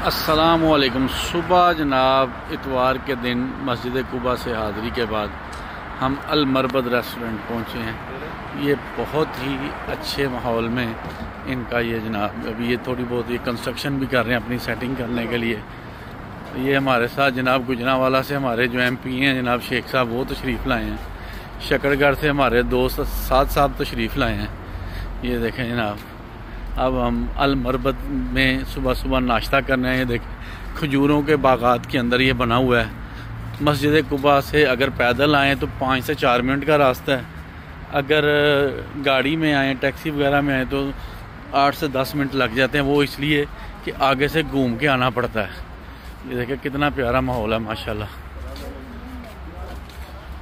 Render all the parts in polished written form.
अस्सलामुअलैकुम। सुबह जनाब इतवार के दिन मस्जिद कुबा से हाज़िरी के बाद हम अल मरबद रेस्टोरेंट पहुँचे हैं। ये बहुत ही अच्छे माहौल में इनका ये जनाब अभी ये थोड़ी बहुत ये कंस्ट्रक्शन भी कर रहे हैं अपनी सेटिंग करने के लिए। ये हमारे साथ जनाब गुजरांवाला से हमारे जो MP हैं जनाब शेख साहब वो तशरीफ़ लाए हैं। शकरगढ़ से हमारे दोस्त साद साहब तशरीफ़ लाए हैं। ये देखें जनाब, अब हम अल मरबद में सुबह सुबह नाश्ता करने हैं। देखें खजूरों के बागात के अंदर ये बना हुआ है। मस्जिद कुबा से अगर पैदल आएँ तो 5 से 4 मिनट का रास्ता है। अगर गाड़ी में आएँ टैक्सी वगैरह में आएँ तो 8 से 10 मिनट लग जाते हैं। वो इसलिए कि आगे से घूम के आना पड़ता है। ये देखें कितना प्यारा माहौल है माशाल्लाह।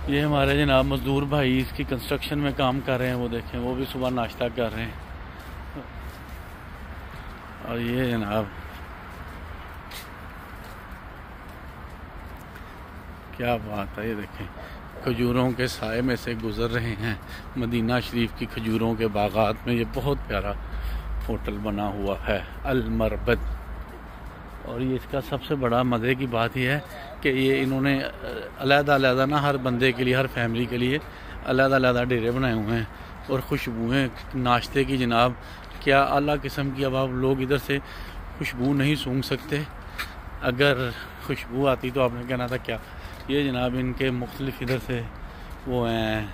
ये हमारे जनाब मज़दूर भाई इसकी कंस्ट्रक्शन में काम कर रहे हैं। वो देखें वो भी सुबह नाश्ता कर रहे हैं। और ये जनाब क्या बात है, ये देखें खजूरों के साए में से गुज़र रहे हैं मदीना शरीफ की खजूरों के बागात में। ये बहुत प्यारा होटल बना हुआ है अल मरबद। और ये इसका सबसे बड़ा मज़े की बात यह है कि ये इन्होंने अलग-अलग ना हर बंदे के लिए हर फैमिली के लिए अलग-अलग डेरे बनाए हुए हैं। और खुशबुएँ नाश्ते की जनाब क्या आला किस्म की। अब आप लोग इधर से खुशबू नहीं सूंघ सकते, अगर खुशबू आती तो आपने कहना था क्या। ये जनाब इनके मुख्तलिफ इधर से वो हैं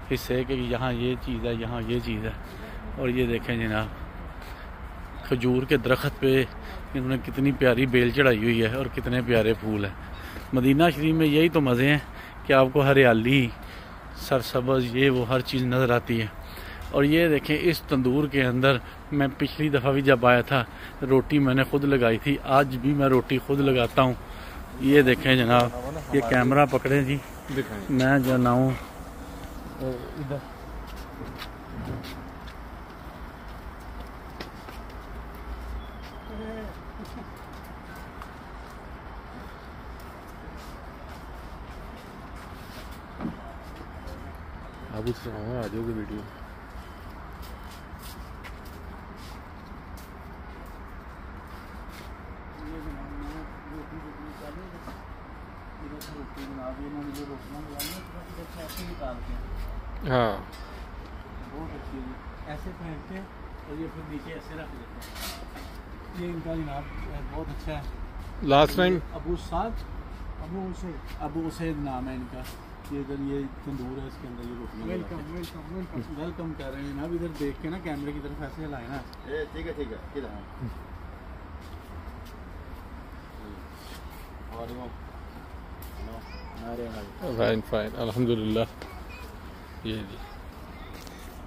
हिस्से कि यहाँ ये चीज़ है यहाँ ये चीज़ है। और ये देखें जनाब खजूर के दरख्त पे इन्होंने कितनी प्यारी बेल चढ़ाई हुई है और कितने प्यारे फूल हैं। मदीना शरीफ में यही तो मज़े हैं कि आपको हरियाली सरसब्ज़ ये वो हर चीज़ नज़र आती है। और ये देखें इस तंदूर के अंदर मैं पिछली दफ़ा भी जब आया था रोटी मैंने ख़ुद लगाई थी, आज भी मैं रोटी ख़ुद लगाता हूँ। ये देखें जनाब, ये कैमरा पकड़ें जी, मैं जनाऊँ इधर आप उससे आ जाओगे वीडियो। हाँ बहुत अच्छी है, ऐसे फेंकते हैं और ये फिर नीचे ऐसे रख देते हैं। ये इनका जनाब बहुत अच्छा है। लास्ट टाइम अबू सैद नाम है इनका। ये इधर ये तंदूर है, इसके अंदर ये रोटियां वेलकम कर रहे हैं ना। इधर देख के ना कैमरे की तरफ ऐसे हिलाए ना। ठीक है किधर फाइन अल्हम्दुलिल्लाह। ये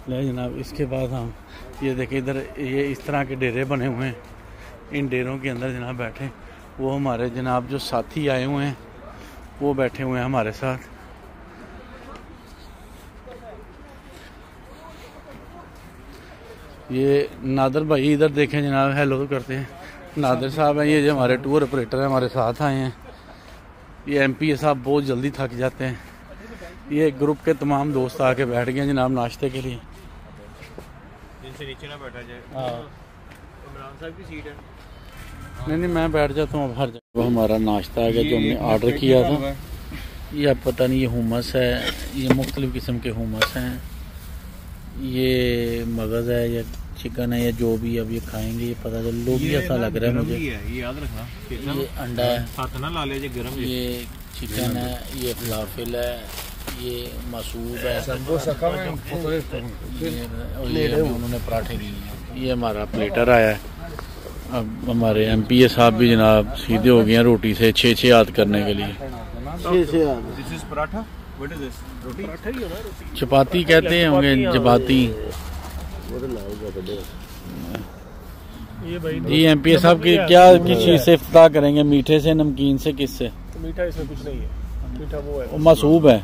ले जनाब, इसके बाद हम ये देखें इधर ये इस तरह के डेरे बने हुए हैं। इन डेरों के अंदर जनाब बैठे वो हमारे जनाब जो साथी आए हुए हैं वो बैठे हुए हैं हमारे साथ। ये नादर भाई इधर देखें जनाब, हेलो करते हैं। नादर साहब हैं ये जो हमारे टूर ऑपरेटर हैं, हमारे साथ आए हैं। ये MP साहब बहुत जल्दी थक जाते हैं। ये ग्रुप के तमाम दोस्त आके बैठ गए जनाब नाश्ते के लिए। जिनसे नीचे ना बैठा जाए। हाँ इमरान साहब की सीट है। नहीं मैं बैठ जाता हूँ अब हर जगह। वो हमारा नाश्ता आ गया जो हमने ऑर्डर किया था। ये अब पता नहीं ये हुमस है, ये मुख्तलिफ़ किस्म के हुमस हैं, ये मगज़ है या चिकन है या जो भी अब ये खाएंगे ये पता चल। लोग भी ऐसा लग रहा है मुझे। ये याद रखना, ये अंडा है, हाथ ना ला ले गरम। ये चिकन है, ये फलाफिल है, ये मसूब है, ये उन्होंने पराठे लिए हैं। ये हमारा प्लेटर आया है। अब हमारे MP साहब भी जनाब सीधे हो गए हैं रोटी से 6 हाथ करने के लिए। 6 हाथ पराठा चपाती कहते होंगे, चपाती। जी MP साहब की क्या किस चीज़ से इफ्तार करेंगे, मीठे से नमकीन से किससे? तो मीठा इसमें कुछ नहीं है, मीठा वो है मसूब है।